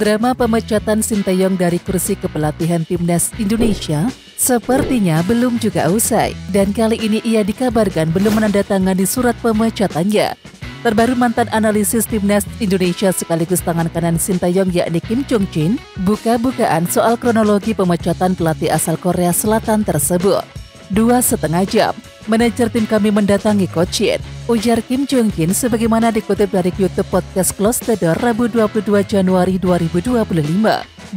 Drama pemecatan Sinteyong dari kursi kepelatihan Timnas Indonesia sepertinya belum juga usai, dan kali ini ia dikabarkan belum menandatangani surat pemecatannya. Terbaru mantan analisis Timnas Indonesia sekaligus tangan kanan Sinteyong yakni Kim Jong Jin buka-bukaan soal kronologi pemecatan pelatih asal Korea Selatan tersebut. 2,5 jam, manajer tim kami mendatangi Coach Shin, ujar Kim Jong Jin sebagaimana dikutip dari YouTube Podcast Close the Door Rabu 22 Januari 2025.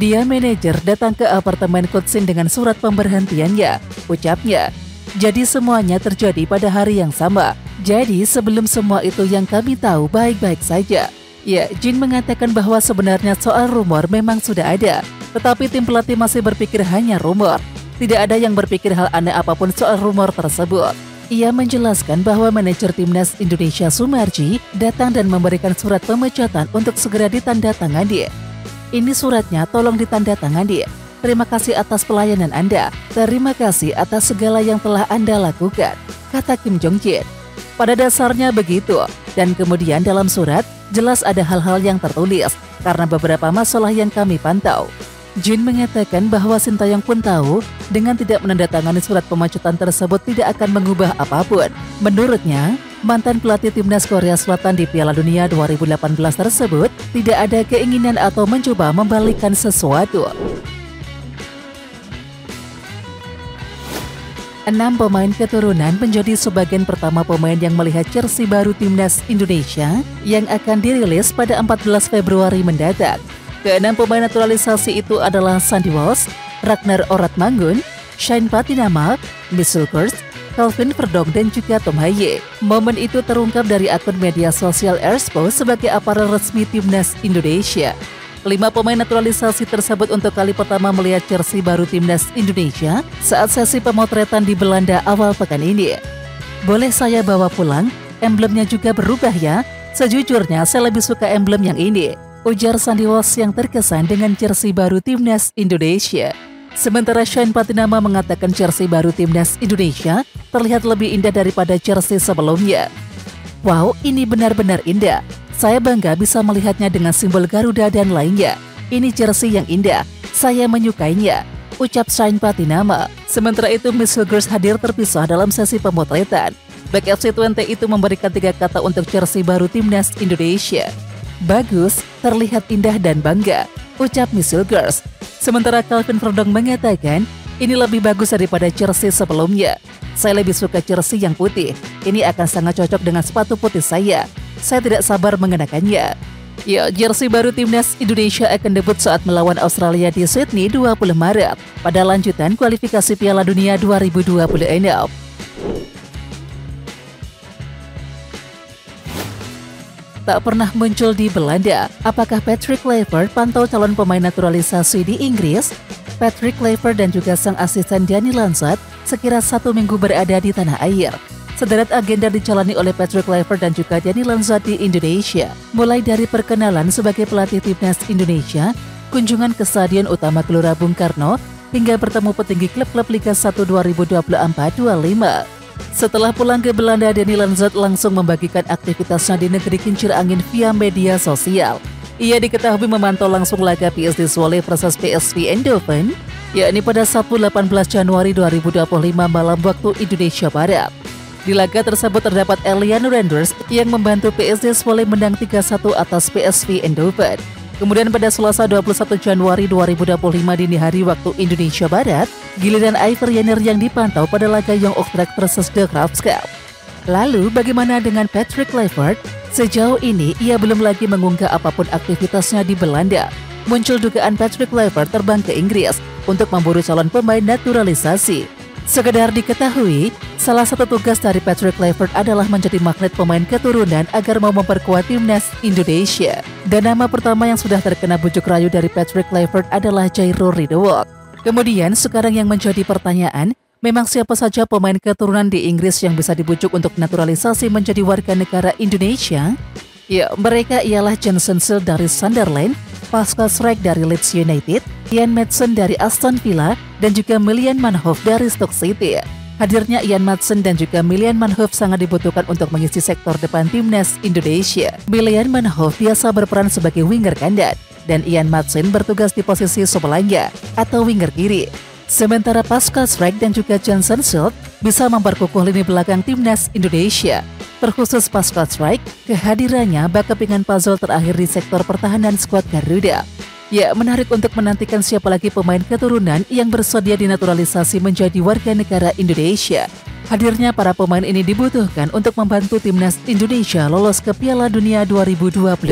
Dia manajer datang ke apartemen Coach Shin dengan surat pemberhentiannya, ucapnya. Jadi semuanya terjadi pada hari yang sama. Jadi sebelum semua itu yang kami tahu baik-baik saja. Ya, Jin mengatakan bahwa sebenarnya soal rumor memang sudah ada, tetapi tim pelatih masih berpikir hanya rumor. Tidak ada yang berpikir hal aneh apapun soal rumor tersebut. Ia menjelaskan bahwa manajer Timnas Indonesia Sumarji datang dan memberikan surat pemecatan untuk segera ditandatangani. Ini suratnya, tolong ditandatangani. Terima kasih atas pelayanan Anda. Terima kasih atas segala yang telah Anda lakukan, kata Kim Jong Jin. Pada dasarnya begitu, dan kemudian dalam surat jelas ada hal-hal yang tertulis karena beberapa masalah yang kami pantau. Jin mengatakan bahwa Sinteyong pun tahu dengan tidak menandatangani surat pemecatan tersebut tidak akan mengubah apapun. Menurutnya, mantan pelatih Timnas Korea Selatan di Piala Dunia 2018 tersebut tidak ada keinginan atau mencoba membalikkan sesuatu. 6 pemain keturunan menjadi sebagian pertama pemain yang melihat jersey baru Timnas Indonesia yang akan dirilis pada 14 Februari mendatang. Ke-6 pemain naturalisasi itu adalah Sandy Walsh, Ragnar Oratmangun, Shane Patinama, Mitchell Kers, Calvin Verdong, dan juga Tom Haye. Momen itu terungkap dari akun media sosial Erspo sebagai aparel resmi Timnas Indonesia. 5 pemain naturalisasi tersebut untuk kali pertama melihat jersey baru Timnas Indonesia saat sesi pemotretan di Belanda awal pekan ini. Boleh saya bawa pulang? Emblemnya juga berubah ya? Sejujurnya saya lebih suka emblem yang ini, ujar Sandy Walsh yang terkesan dengan jersey baru Timnas Indonesia. Sementara Shane Patinama mengatakan jersey baru Timnas Indonesia terlihat lebih indah daripada jersey sebelumnya. Wow, ini benar-benar indah. Saya bangga bisa melihatnya dengan simbol Garuda dan lainnya. Ini jersey yang indah, saya menyukainya, ucap Shane Patinama. Sementara itu, Mitchell Kers hadir terpisah dalam sesi pemotretan. Back FC20 itu memberikan 3 kata untuk jersey baru Timnas Indonesia. Bagus, terlihat indah dan bangga, ucap Mitchell Kers. Sementara Calvin Verdong mengatakan, ini lebih bagus daripada jersey sebelumnya. Saya lebih suka jersey yang putih. Ini akan sangat cocok dengan sepatu putih saya. Saya tidak sabar mengenakannya. Ya, jersey baru Timnas Indonesia akan debut saat melawan Australia di Sydney 20 Maret pada lanjutan kualifikasi Piala Dunia 2026. Tak pernah muncul di Belanda, apakah Patrick Kluivert pantau calon pemain naturalisasi di Inggris? Patrick Kluivert dan juga sang asisten Danny Lanzat sekira 1 minggu berada di tanah air. Sederet agenda dijalani oleh Patrick Kluivert dan juga Danny Lanzat di Indonesia, mulai dari perkenalan sebagai pelatih Timnas Indonesia, kunjungan ke Stadion Utama Gelora Bung Karno, hingga bertemu petinggi klub-klub Liga 1 2024-25. Setelah pulang ke Belanda, Danny Lanzat langsung membagikan aktivitasnya di negeri kincir angin via media sosial. Ia diketahui memantau langsung laga PSD Zwolle versus PSV Eindhoven, yakni pada Sabtu 18 Januari 2025 malam waktu Indonesia Barat. Di laga tersebut terdapat Elian Renders yang membantu PSD Zwolle menang 3-1 atas PSV Eindhoven. Kemudian pada Selasa 21 Januari 2025 dini hari waktu Indonesia Barat, giliran Iver Jenner yang dipantau pada laga Young Utrecht versus De Graafschap. Lalu bagaimana dengan Patrick Kluivert? Sejauh ini ia belum lagi mengunggah apapun aktivitasnya di Belanda. Muncul dugaan Patrick Kluivert terbang ke Inggris untuk memburu calon pemain naturalisasi. Sekedar diketahui, salah satu tugas dari Patrick Kluivert adalah menjadi magnet pemain keturunan agar mau memperkuat Timnas Indonesia. Dan nama pertama yang sudah terkena bujuk rayu dari Patrick Kluivert adalah Jairo Ridewolf. Kemudian sekarang yang menjadi pertanyaan, memang siapa saja pemain keturunan di Inggris yang bisa dibujuk untuk naturalisasi menjadi warga negara Indonesia? Ya, mereka ialah Jason Searle dari Sunderland, Pascal Schreck dari Leeds United, Ian Maatsen dari Aston Villa, dan juga Milan Manhoef dari Stoke City. Hadirnya Ian Maatsen dan juga Milan Manhoef sangat dibutuhkan untuk mengisi sektor depan Timnas Indonesia. Milan Manhoef biasa berperan sebagai winger kanan, dan Ian Maatsen bertugas di posisi sebelahnya atau winger kiri. Sementara Pascal Schreck dan juga Johnson Schultz bisa memperkukuh lini belakang timnas Indonesia. Terkhusus Pascal Schreck, kehadirannya bak kepingan puzzle terakhir di sektor pertahanan skuad Garuda. Ya, menarik untuk menantikan siapa lagi pemain keturunan yang bersedia dinaturalisasi menjadi warga negara Indonesia. Hadirnya para pemain ini dibutuhkan untuk membantu timnas Indonesia lolos ke Piala Dunia 2026.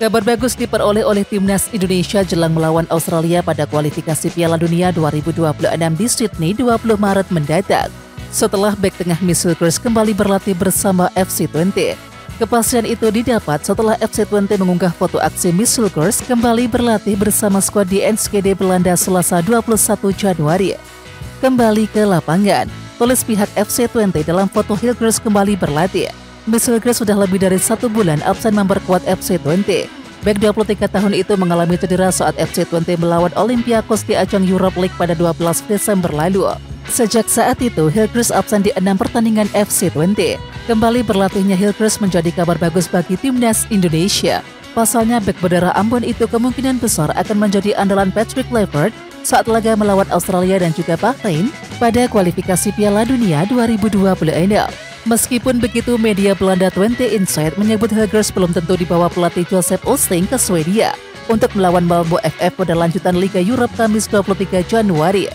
Kabar bagus diperoleh oleh timnas Indonesia jelang melawan Australia pada kualifikasi Piala Dunia 2026 di Sydney 20 Maret mendatang. Setelah bek tengah Michel Kruse kembali berlatih bersama FC20. Kepastian itu didapat setelah FC20 mengunggah foto aksi Michel Kruse kembali berlatih bersama skuad di Enschede, Belanda Selasa 21 Januari. Kembali ke lapangan, tulis pihak FC20 dalam foto Kruse kembali berlatih. Michel Kruse sudah lebih dari 1 bulan absen memperkuat FC20. Bek 23 tahun itu mengalami cedera saat FC20 melawan Olympiakos di ajang Europa League pada 12 Desember lalu. Sejak saat itu, Kruse absen di 6 pertandingan FC20. Kembali berlatihnya Kruse menjadi kabar bagus bagi timnas Indonesia. Pasalnya, bek berdarah Ambon itu kemungkinan besar akan menjadi andalan Patrick Kluivert saat laga melawan Australia dan juga Bahrain pada kualifikasi Piala Dunia 2026. Meskipun begitu, media Belanda 20 Insight menyebut Kruse belum tentu dibawa pelatih Joseph Oosting ke Swedia untuk melawan Malmö FF pada lanjutan Liga Eropa Kamis 23 Januari.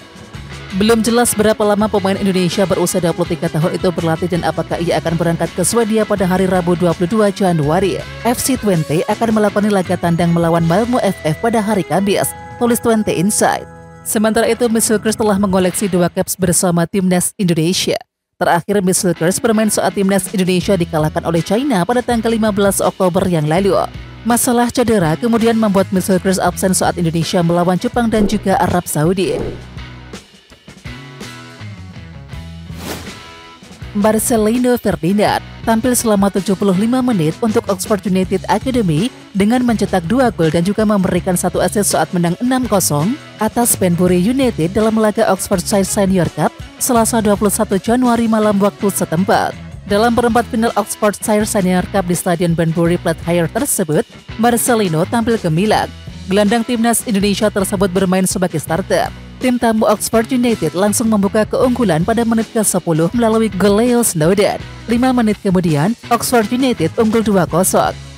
Belum jelas berapa lama pemain Indonesia berusia 23 tahun itu berlatih dan apakah ia akan berangkat ke Swedia pada hari Rabu 22 Januari. FC20 akan melakoni laga tandang melawan Malmö FF pada hari Kamis, tulis 20 Insight. Sementara itu, Michel Kruse telah mengoleksi 2 caps bersama timnas Indonesia. Terakhir, Michel Kruse bermain saat timnas Indonesia dikalahkan oleh China pada tanggal 15 Oktober yang lalu. Masalah cedera kemudian membuat Michel Kruse absen saat Indonesia melawan Jepang dan juga Arab Saudi. Marcelino Ferdinand tampil selama 75 menit untuk Oxford United Academy dengan mencetak 2 gol dan juga memberikan 1 assist saat menang 6-0 atas Banbury United dalam laga Oxfordshire Senior Cup Selasa 21 Januari malam waktu setempat. Dalam perempat final Oxfordshire Senior Cup di Stadion Banbury Platehire tersebut, Marcelino tampil gemilang. Gelandang timnas Indonesia tersebut bermain sebagai starter. Tim tamu Oxford United langsung membuka keunggulan pada menit ke-10 melalui gol Leo Snowden. 5 menit kemudian, Oxford United unggul 2-0.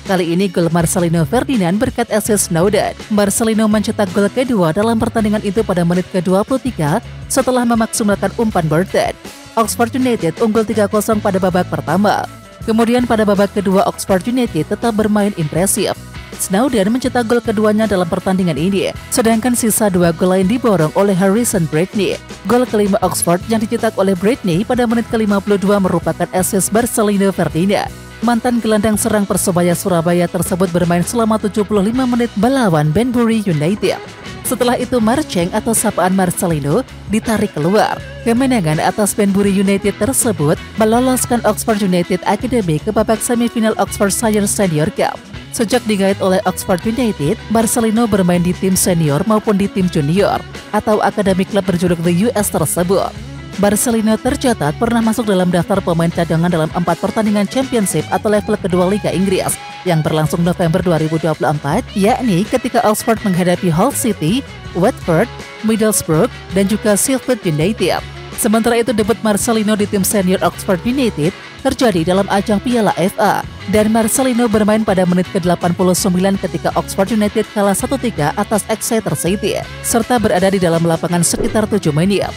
Kali ini gol Marcelino Ferdinand berkat assist Snowden. Marcelino mencetak gol kedua dalam pertandingan itu pada menit ke-23 setelah memaksimalkan umpan Burton. Oxford United unggul 3-0 pada babak pertama. Kemudian pada babak kedua Oxford United tetap bermain impresif. Snowden mencetak gol keduanya dalam pertandingan ini, sedangkan sisa 2 gol lain diborong oleh Harrison Bradley. Gol kelima Oxford yang dicetak oleh Bradley pada menit ke-52 merupakan assist Marcelino Ferdinand. Mantan gelandang serang Persebaya Surabaya tersebut bermain selama 75 menit melawan Banbury United. Setelah itu Marcheng atau sapaan Marcelino ditarik keluar. Kemenangan atas Banbury United tersebut meloloskan Oxford United Academy ke babak semifinal Oxfordshire Senior Cup. Sejak digait oleh Oxford United, Marcelino bermain di tim senior maupun di tim junior atau akademi klub berjuluk The US tersebut. Marcelino tercatat pernah masuk dalam daftar pemain cadangan dalam 4 pertandingan Championship atau level kedua Liga Inggris yang berlangsung November 2024, yakni ketika Oxford menghadapi Hull City, Watford, Middlesbrough, dan juga Sheffield United. Sementara itu, debut Marcelino di tim senior Oxford United terjadi dalam ajang Piala FA, dan Marcelino bermain pada menit ke-89 ketika Oxford United kalah 1-3 atas Exeter City, serta berada di dalam lapangan sekitar 7 menit.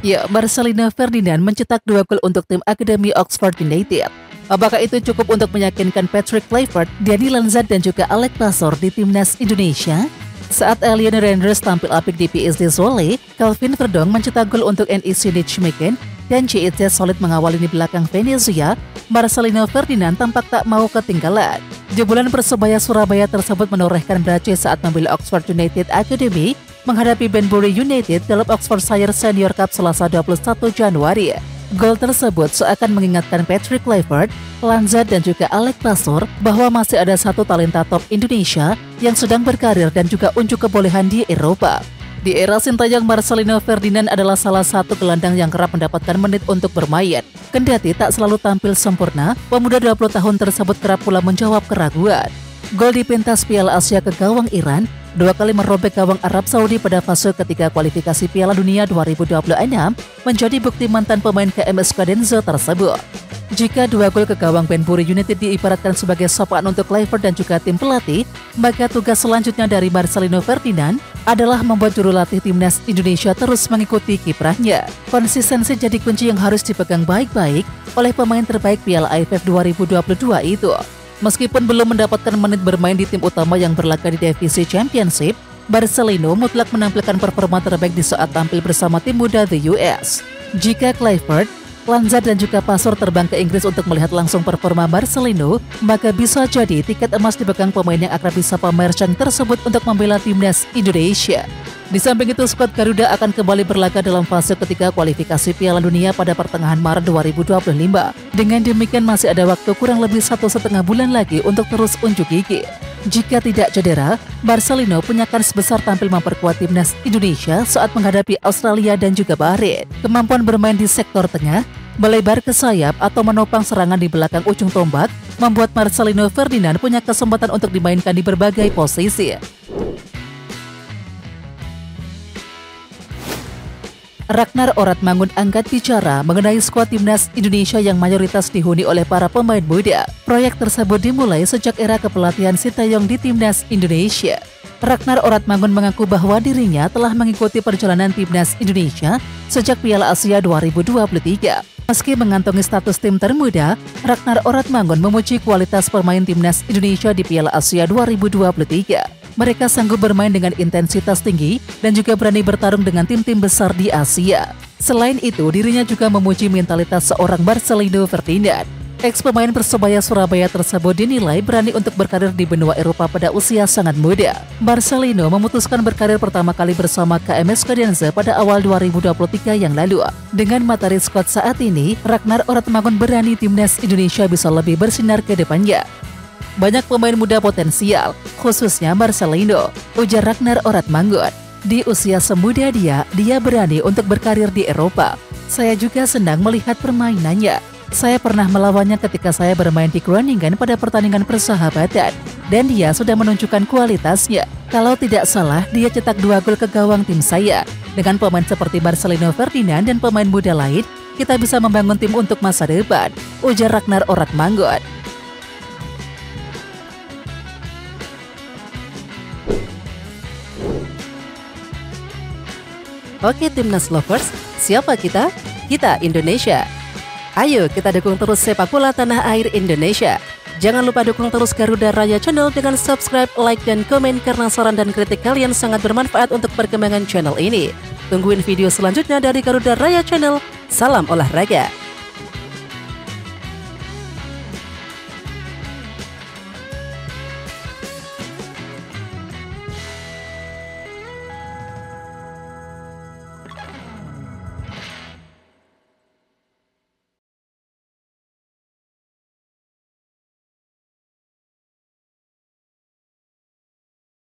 Ya, Marcelino Ferdinand mencetak 2 gol untuk tim Akademi Oxford United. Apakah itu cukup untuk meyakinkan Patrick Kluivert, Dani Lanzat, dan juga Alex Pasor di timnas Indonesia? Saat Alien Rangers tampil apik di PSG Zwolle, Calvin Verdong mencetak gol untuk NEC Nijmegen dan JET solid mengawali di belakang Venezia. Marcelino Ferdinand tampak tak mau ketinggalan. Jebolan Persebaya Surabaya tersebut menorehkan Brace saat membela Oxford United Academy menghadapi Banbury United dalam Oxfordshire Senior Cup Selasa 21 Januari. Gol tersebut seakan mengingatkan Patrick Kluivert, Lanzat, dan juga Alex Pasor bahwa masih ada satu talenta top Indonesia yang sedang berkarir dan juga unjuk kebolehan di Eropa. Di era Sintayong, Marcelino Ferdinand adalah salah satu gelandang yang kerap mendapatkan menit untuk bermain. Kendati tak selalu tampil sempurna, pemuda 20 tahun tersebut kerap pula menjawab keraguan. Gol di pentas Piala Asia ke gawang Iran, 2 kali merobek gawang Arab Saudi pada fase ketiga kualifikasi Piala Dunia 2026 menjadi bukti mantan pemain KMS Kadenzo tersebut. Jika 2 gol ke gawang Benpuri United diibaratkan sebagai sopan untuk Kluivert dan juga tim pelatih, maka tugas selanjutnya dari Marcelino Ferdinand adalah membuat juru latih timnas Indonesia terus mengikuti kiprahnya. Konsistensi jadi kunci yang harus dipegang baik-baik oleh pemain terbaik Piala AFF 2022 itu. Meskipun belum mendapatkan menit bermain di tim utama yang berlaga di divisi Championship, Marcelino mutlak menampilkan performa terbaik di saat tampil bersama tim muda The US. Jika Kluivert, Lanza dan juga Pasor terbang ke Inggris untuk melihat langsung performa Marcelino, maka bisa jadi tiket emas dipegang pemain yang akrab disapa Merchant tersebut untuk membela timnas Indonesia. Di samping itu, skuad Garuda akan kembali berlaga dalam fase ketiga kualifikasi Piala Dunia pada pertengahan Maret 2025. Dengan demikian masih ada waktu kurang lebih 1,5 bulan lagi untuk terus unjuk gigi. Jika tidak cedera, Marcelino punya kans besar tampil memperkuat timnas Indonesia saat menghadapi Australia dan juga Bahrain. Kemampuan bermain di sektor tengah, melebar ke sayap atau menopang serangan di belakang ujung tombak membuat Marcelino Ferdinand punya kesempatan untuk dimainkan di berbagai posisi. Ragnar Oratmangun angkat bicara mengenai skuad timnas Indonesia yang mayoritas dihuni oleh para pemain muda. Proyek tersebut dimulai sejak era kepelatihan Sintayong di timnas Indonesia. Ragnar Oratmangun mengaku bahwa dirinya telah mengikuti perjalanan timnas Indonesia sejak Piala Asia 2023. Meski mengantongi status tim termuda, Ragnar Oratmangun memuji kualitas pemain timnas Indonesia di Piala Asia 2023. Mereka sanggup bermain dengan intensitas tinggi dan juga berani bertarung dengan tim-tim besar di Asia. Selain itu, dirinya juga memuji mentalitas seorang Marcelino Ferdinand. Ex-pemain Persebaya Surabaya tersebut dinilai berani untuk berkarir di benua Eropa pada usia sangat muda. Marcelino memutuskan berkarir pertama kali bersama KMS Kadenzo pada awal 2023 yang lalu. Dengan materi skuad saat ini, Ragnar Oratmangun berani timnas Indonesia bisa lebih bersinar ke depannya. Banyak pemain muda potensial, khususnya Marcelino, ujar Ragnar Oratmangun. Di usia semuda dia berani untuk berkarir di Eropa. Saya juga senang melihat permainannya. Saya pernah melawannya ketika saya bermain di Groningen pada pertandingan persahabatan, dan dia sudah menunjukkan kualitasnya. Kalau tidak salah, dia cetak 2 gol ke gawang tim saya. Dengan pemain seperti Marcelino Ferdinand dan pemain muda lain, kita bisa membangun tim untuk masa depan, ujar Ragnar Oratmangun. Oke Timnas Lovers, siapa kita? Kita Indonesia. Ayo kita dukung terus sepak bola tanah air Indonesia. Jangan lupa dukung terus Garuda Raya Channel dengan subscribe, like, dan komen karena saran dan kritik kalian sangat bermanfaat untuk perkembangan channel ini. Tungguin video selanjutnya dari Garuda Raya Channel. Salam olahraga.